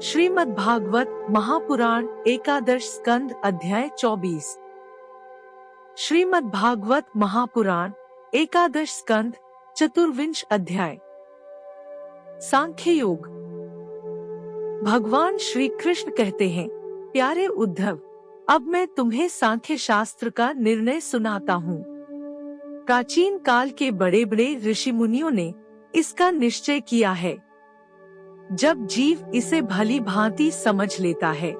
श्रीमद् भागवत महापुराण एकादश स्कंद अध्याय 24। श्रीमद् भागवत महापुराण एकादश स्कंद चतुर्विंश अध्याय। सांख्य योग। भगवान श्री कृष्ण कहते हैं, प्यारे उद्धव, अब मैं तुम्हें सांख्य शास्त्र का निर्णय सुनाता हूँ। प्राचीन काल के बड़े बड़े ऋषि मुनियों ने इसका निश्चय किया है। जब जीव इसे भली भांति समझ लेता है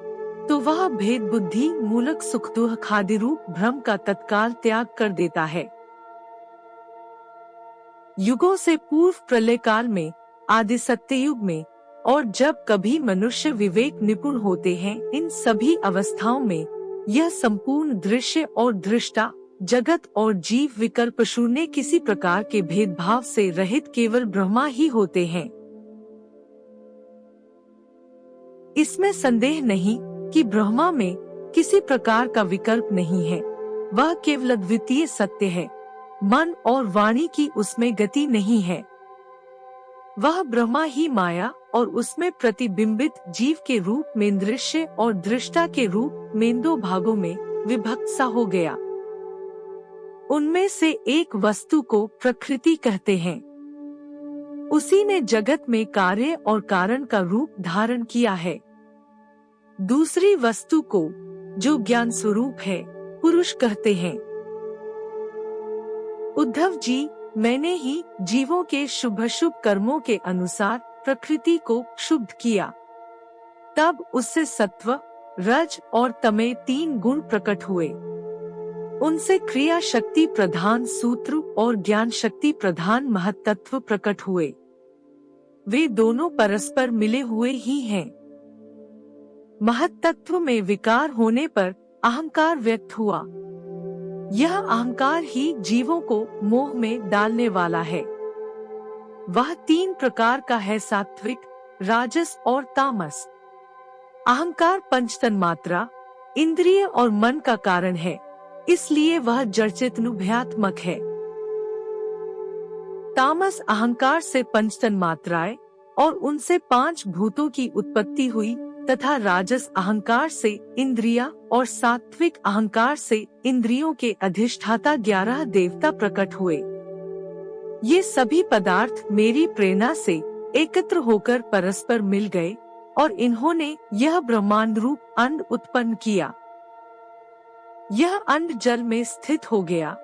तो वह भेद बुद्धि मूलक सुख दुख खादि रूप भ्रम का तत्काल त्याग कर देता है। युगों से पूर्व प्रलय काल में, आदि सत्ययुग में, और जब कभी मनुष्य विवेक निपुण होते हैं, इन सभी अवस्थाओं में यह संपूर्ण दृश्य और दृष्टा जगत और जीव विकल्प शून्य किसी प्रकार के भेदभाव से रहित केवल ब्रह्मा ही होते हैं। इसमें संदेह नहीं कि ब्रह्मा में किसी प्रकार का विकल्प नहीं है। वह केवल अद्वितीय सत्य है। मन और वाणी की उसमें गति नहीं है। वह ब्रह्मा ही माया और उसमें प्रतिबिंबित जीव के रूप में दृश्य और दृष्टा के रूप में दो भागों में विभक्त सा हो गया। उनमें से एक वस्तु को प्रकृति कहते हैं। उसी ने जगत में कार्य और कारण का रूप धारण किया है। दूसरी वस्तु को, जो ज्ञान स्वरूप है, पुरुष कहते हैं। उद्धव जी, मैंने ही जीवों के शुभ शुभ कर्मों के अनुसार प्रकृति को शुद्ध किया। तब उससे सत्व, रज और तमः तीन गुण प्रकट हुए। उनसे क्रिया शक्ति प्रधान सूत्र और ज्ञान शक्ति प्रधान महत्तत्व प्रकट हुए। वे दोनों परस्पर मिले हुए ही हैं। महत्तत्व में विकार होने पर अहंकार व्यक्त हुआ। यह अहंकार ही जीवों को मोह में डालने वाला है। वह तीन प्रकार का है, सात्विक, राजस और तामस। अहंकार पंच तन्मात्रा, इंद्रिय और मन का कारण है, इसलिए वह जड़चित्नुभ्यात्मक है। तामस अहंकार से पंच तन्मात्राएं और उनसे पांच भूतों की उत्पत्ति हुई तथा राजस अहंकार से इंद्रिया और सात्विक अहंकार से इंद्रियों के अधिष्ठाता 11 देवता प्रकट हुए। ये सभी पदार्थ मेरी प्रेरणा से एकत्र होकर परस्पर मिल गए और इन्होंने यह ब्रह्मांड रूप अंड उत्पन्न किया। यह अंड जल में स्थित हो गया।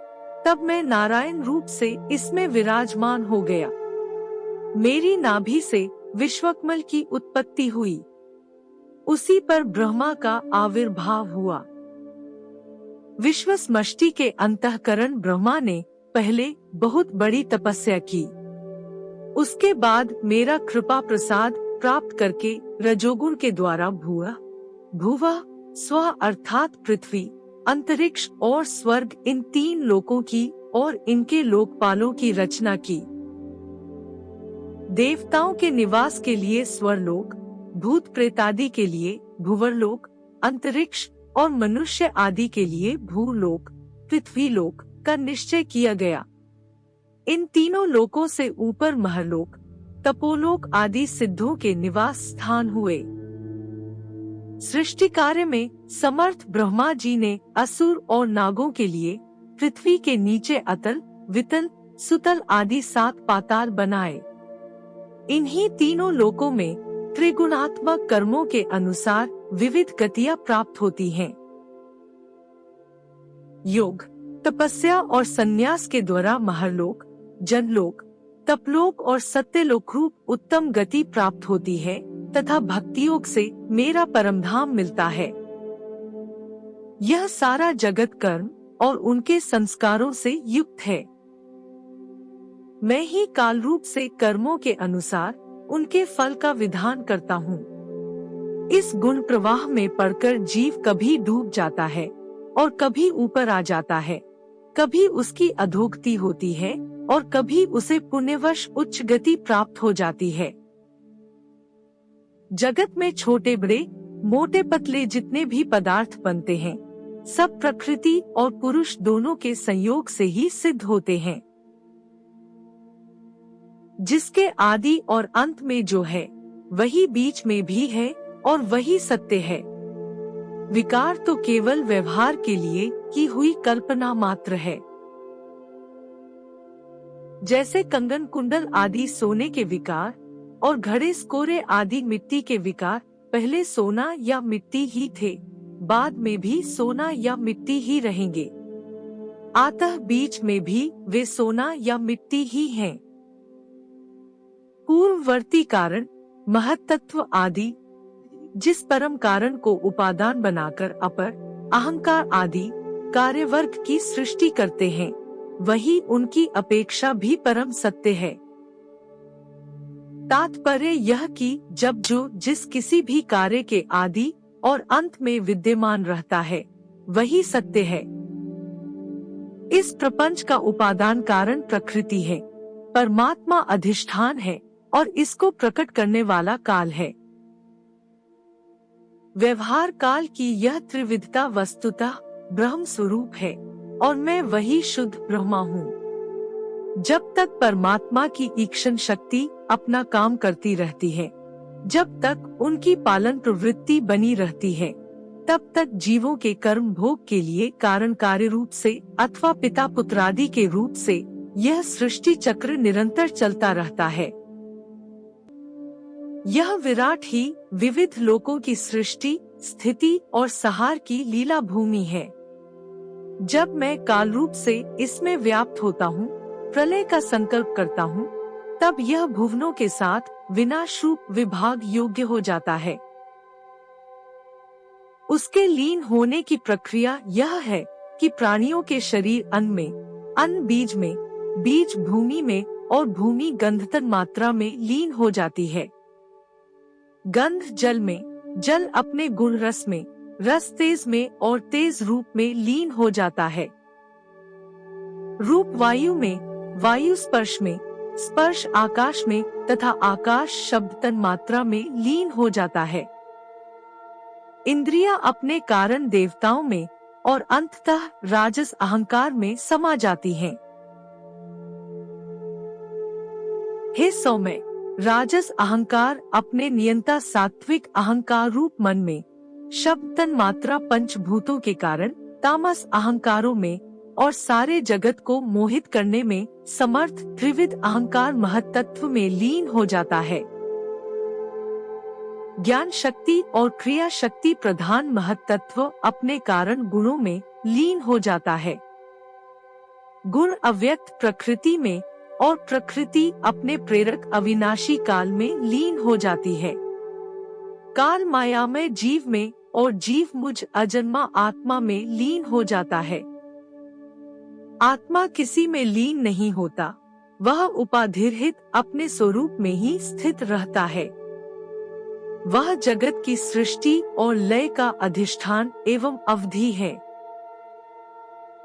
तब मैं नारायण रूप से इसमें विराजमान हो गया। मेरी नाभि से विश्वकमल की उत्पत्ति हुई। उसी पर ब्रह्मा का आविर्भाव हुआ। विश्व समष्टि के अंतःकरण ब्रह्मा ने पहले बहुत बड़ी तपस्या की। उसके बाद मेरा कृपा प्रसाद प्राप्त करके रजोगुण के द्वारा भुवः स्व अर्थात पृथ्वी, अंतरिक्ष और स्वर्ग, इन तीन लोकों की और इनके लोकपालों की रचना की। देवताओं के निवास के लिए स्वर्लोक, भूत प्रेतादि के लिए भुवरलोक, अंतरिक्ष और मनुष्य आदि के लिए भूलोक, पृथ्वीलोक का निश्चय किया गया। इन तीनों लोकों से ऊपर महलोक, तपोलोक आदि सिद्धों के निवास स्थान हुए। सृष्टि कार्य में समर्थ ब्रह्मा जी ने असुर और नागों के लिए पृथ्वी के नीचे अतल, वितल, सुतल आदि 7 पाताल बनाए। इन्हीं तीनों लोकों में त्रिगुणात्मक कर्मों के अनुसार विविध गतियां प्राप्त होती हैं। योग, तपस्या और संन्यास के द्वारा महरलोक, जनलोक, तपलोक और सत्यलोक रूप उत्तम गति प्राप्त होती है तथा भक्ति योग से मेरा परमधाम मिलता है। यह सारा जगत कर्म और उनके संस्कारों से युक्त है। मैं ही काल रूप से कर्मों के अनुसार उनके फल का विधान करता हूँ। इस गुण प्रवाह में पड़कर जीव कभी डूब जाता है और कभी ऊपर आ जाता है। कभी उसकी अधोगति होती है और कभी उसे पुण्यवश उच्च गति प्राप्त हो जाती है। जगत में छोटे बड़े, मोटे पतले जितने भी पदार्थ बनते हैं, सब प्रकृति और पुरुष दोनों के संयोग से ही सिद्ध होते हैं। जिसके आदि और अंत में जो है, वही बीच में भी है और वही सत्य है। विकार तो केवल व्यवहार के लिए की हुई कल्पना मात्र है। जैसे कंगन कुंडल आदि सोने के विकार और घड़े स्कोरे आदि मिट्टी के विकार पहले सोना या मिट्टी ही थे, बाद में भी सोना या मिट्टी ही रहेंगे। अतः बीच में भी वे सोना या मिट्टी ही हैं। पूर्ववर्ती कारण, महत्तत्व आदि जिस परम कारण को उपादान बनाकर अपर, अहंकार आदि कार्यवर्ग की सृष्टि करते हैं, वही उनकी अपेक्षा भी परम सत्य है। तात्पर्य यह कि जब जो जिस किसी भी कार्य के आदि और अंत में विद्यमान रहता है, वही सत्य है। इस प्रपंच का उपादान कारण प्रकृति है, परमात्मा अधिष्ठान है और इसको प्रकट करने वाला काल है। व्यवहार काल की यह त्रिविधता वस्तुतः ब्रह्म स्वरूप है और मैं वही शुद्ध ब्रह्मा हूँ। जब तक परमात्मा की ईक्षण शक्ति अपना काम करती रहती है, जब तक उनकी पालन प्रवृत्ति बनी रहती है, तब तक जीवों के कर्म भोग के लिए कारण कार्य रूप से अथवा पिता पुत्रादि के रूप से यह सृष्टि चक्र निरंतर चलता रहता है। यह विराट ही विविध लोकों की सृष्टि, स्थिति और संहार की लीला भूमि है। जब मैं काल रूप से इसमें व्याप्त होता हूँ, प्रलय का संकल्प करता हूँ, तब यह भुवनों के साथ विनाश रूप विभाग योग्य हो जाता है। उसके लीन होने की प्रक्रिया यह है कि प्राणियों के शरीर अन्न में, अन्न बीज में, बीज भूमि में और भूमि गंधतन मात्रा में लीन हो जाती है। गंध जल में, जल अपने गुण रस में, रस तेज में और तेज रूप में लीन हो जाता है। रूप वायु में, वायु स्पर्श में, स्पर्श आकाश में तथा आकाश शब्द तन मात्रा में लीन हो जाता है। इंद्रियां अपने कारण देवताओं में और अंततः राजस अहंकार में समा जाती हैं। हे सौम्य, राजस अहंकार अपने नियंता सात्विक अहंकार रूप मन में, शब्द तन मात्रा पंचभूतों के कारण तामस अहंकारों में और सारे जगत को मोहित करने में समर्थ त्रिविध अहंकार महत्तत्व में लीन हो जाता है। ज्ञान शक्ति और क्रिया शक्ति प्रधान महत्तत्व अपने कारण गुणों में लीन हो जाता है। गुण अव्यक्त प्रकृति में और प्रकृति अपने प्रेरक अविनाशी काल में लीन हो जाती है। काल मायामय जीव में और जीव मुझ अजन्मा आत्मा में लीन हो जाता है। आत्मा किसी में लीन नहीं होता, वह उपाधिरहित अपने स्वरूप में ही स्थित रहता है। वह जगत की सृष्टि और लय का अधिष्ठान एवं अवधि है।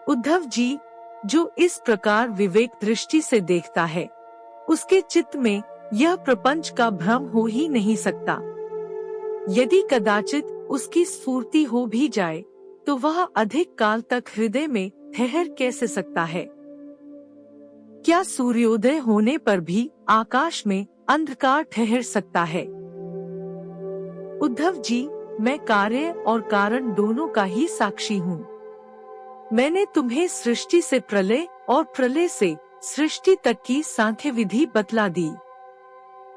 उद्धव जी, जो इस प्रकार विवेक दृष्टि से देखता है, उसके चित्त में यह प्रपंच का भ्रम हो ही नहीं सकता। यदि कदाचित उसकी स्फूर्ति हो भी जाए, तो वह अधिक काल तक हृदय में ठहर कैसे सकता है? क्या सूर्योदय होने पर भी आकाश में अंधकार ठहर सकता है? उद्धव जी, मैं कार्य और कारण दोनों का ही साक्षी हूँ। मैंने तुम्हें सृष्टि से प्रलय और प्रलय से सृष्टि तक की सांख्य विधि बतला दी।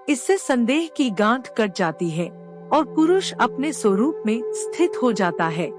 इससे संदेह की गांठ कट जाती है और पुरुष अपने स्वरूप में स्थित हो जाता है।